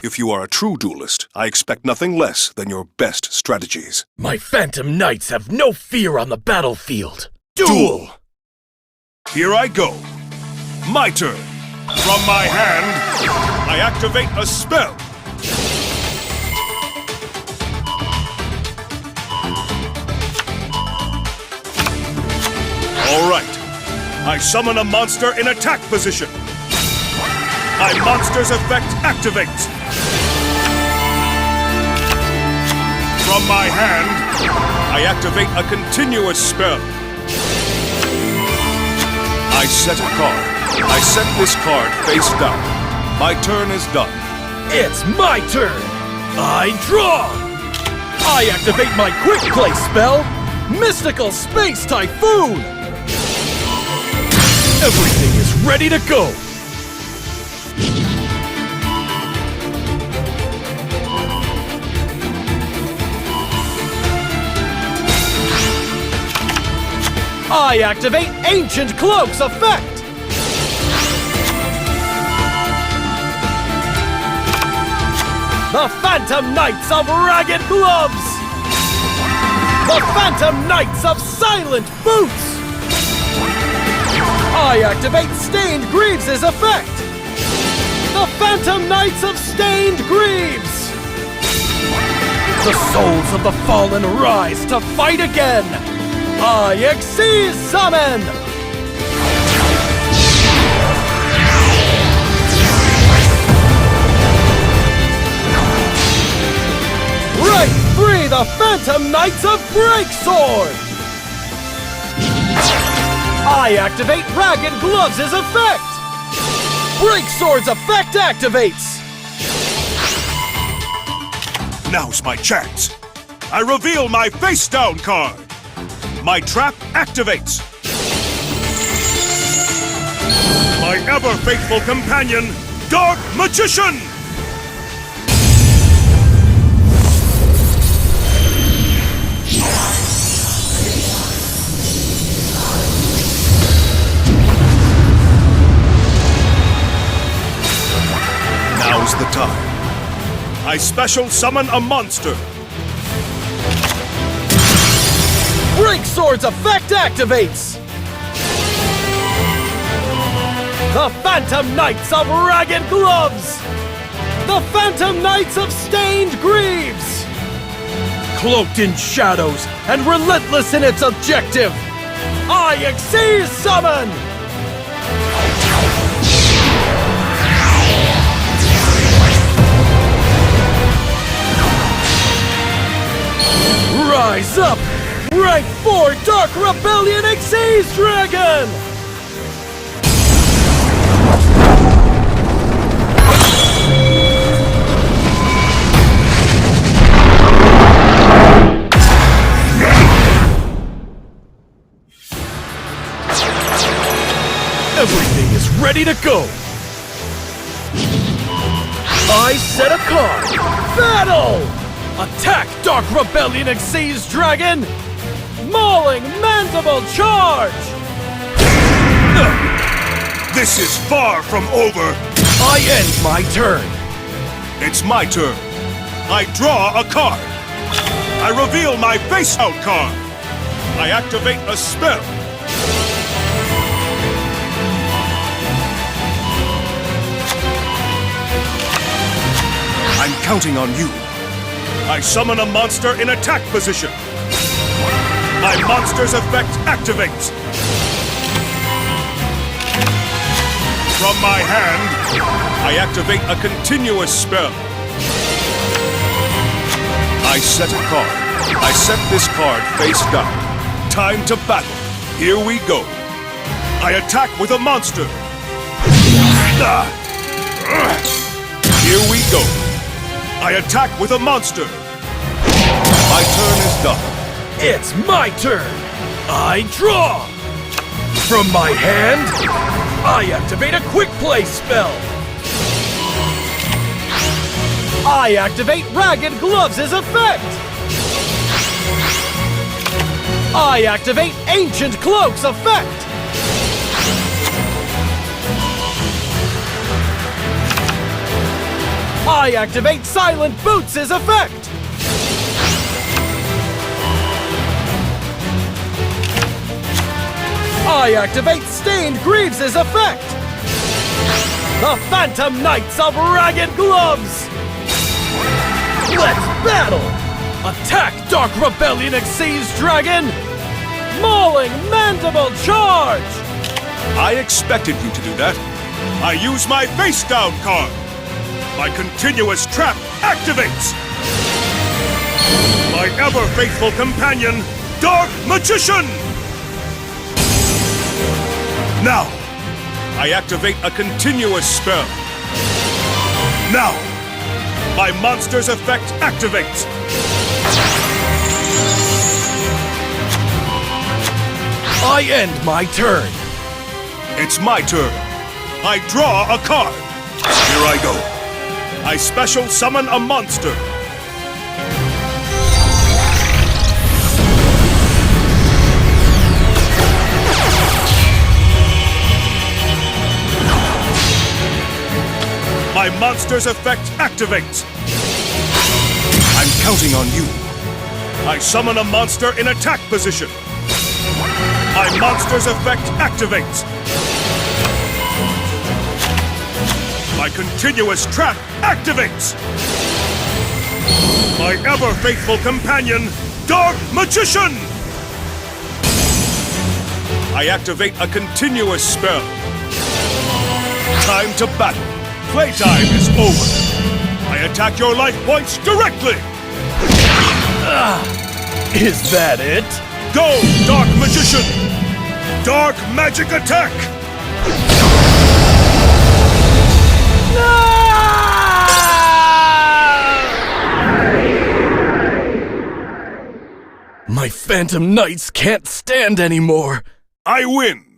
If you are a true duelist, I expect nothing less than your best strategies. My Phantom Knights have no fear on the battlefield. Duel! Here I go. My turn. From my hand, I activate a spell. All right. I summon a monster in attack position. My monster's effect activates. From my hand, I activate a continuous spell. I set a card. I set this card face down. My turn is done. It's my turn! I draw! I activate my quick play spell, Mystical Space Typhoon! Everything is ready to go! I activate Ancient Cloak's effect! The Phantom Knights of Ragged Gloves! The Phantom Knights of Silent Boots! I activate Stained Greaves' effect! The Phantom Knights of Stained Greaves! The souls of the fallen rise to fight again! I exceed summon! Break free the Phantom Knights of Breaksword! I activate Ragged Gloves' effect! Breaksword's effect activates! Now's my chance. I reveal my face down card. My trap activates. My ever-faithful companion, Dark Magician! Now's the time. I special summon a monster. Breaksword's effect activates! The Phantom Knights of Ragged Gloves! The Phantom Knights of Stained Greaves! Cloaked in shadows and relentless in its objective, I exceed summon! Rise up! Rank 4 Dark Rebellion Exceeds Dragon! Everything is ready to go! I set a card! Battle! Attack, Dark Rebellion Exceeds Dragon! Mauling Mandible Charge! This is far from over! I end my turn! It's my turn. I draw a card. I reveal my face-out card. I activate a spell. I'm counting on you. I summon a monster in attack position. My monster's effect activates. From my hand, I activate a continuous spell. I set a card. I set this card face down. Time to battle. Here we go. I attack with a monster. Here we go. I attack with a monster. My turn is done. It's my turn! I draw! From my hand, I activate a quick play spell! I activate Ragged Gloves' effect! I activate Ancient Cloak's effect! I I activate Silent Boots' effect! I activate Stained Greaves' effect! The Phantom Knights of Ragged Gloves! Let's battle! Attack, Dark Rebellion Xyz Dragon! Mauling Mandible Charge! I expected you to do that. I use my face down card. My continuous trap activates. My ever-faithful companion, Dark Magician! Now, I activate a continuous spell. Now, my monster's effect activates. I end my turn. It's my turn. I draw a card. Here I go. I special summon a monster. My monster's effect activates. I'm counting on you. I summon a monster in attack position. My monster's effect activates. My continuous trap activates. My ever-faithful companion, Dark Magician! I activate a continuous spell. Time to battle. Playtime is over. I attack your life points directly. Is that it? Go, Dark Magician! Dark Magic Attack! My Phantom Knights can't stand anymore. I win!